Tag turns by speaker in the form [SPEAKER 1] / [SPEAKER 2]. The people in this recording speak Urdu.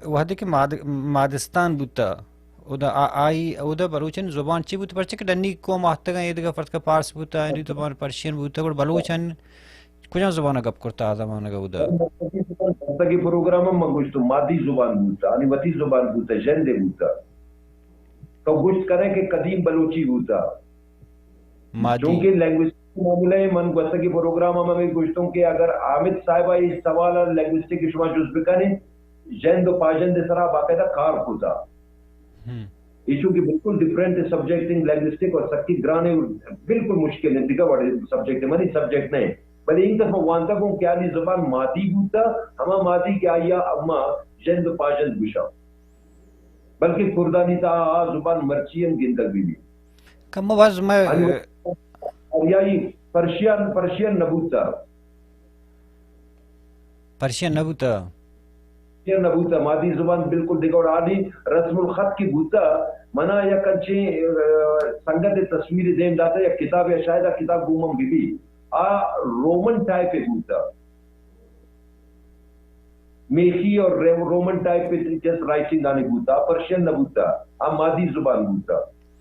[SPEAKER 1] وحدی کہ مادستان بوتا اودا آئی اودا بلوچن زبان چی بوتا پرچہ کہ ڈنی کو ماہتگا یہ دیگا فرد کا پارس بوتا ہے زبان پرشین بوتا اور بلوچن کجام زبانہ گپ کرتا آزمانہ گا اودا
[SPEAKER 2] کرتگی پروگرام ہم گوشتو مادی زبان بوتا انی وطی زبان بوتا جندے بوتا تو گوشت کریں کہ قدیم بلوچی بوتا چونکہ لینگوسٹک معاملہ ہے من گوشتگی پروگرام ہمیں گوشتوں کہ اگر عامد صاحبہ اس سوال لینگوسٹک کی شما جز بکنے جند و پاجند سرا باقاعدہ کار ہوتا ایشو کی بالکل ڈیفرنٹ سبجیکٹ لینگوسٹک اور سکی گرانے بالکل مشکل ہے دیکھا بڑے سبجیکٹ ہے منی سبجیکٹ نہیں بلے ان دفعہ وانتا کون کیا لی زبان مادی بوتا ہما مادی کیا یا اما جند و پاجند بشا بلکہ کردانی تا زبان مرچین گندگ بھی
[SPEAKER 1] کم باز میں
[SPEAKER 2] یہی پرشین نبوتا
[SPEAKER 1] پرشین نبوتا
[SPEAKER 2] نبوتا مادی زبان بالکل دیکھا اور آدھی رسم الخط کی بوتا منا یا کنچے سنگت تصویر دیم داتا یا کتاب یا شاید کتاب گومم بھی رومن ٹائپ بوتا میخی اور رومن ٹائپ جس رائٹنگ آنے بوتا پرشین نبوتا مادی زبان بوتا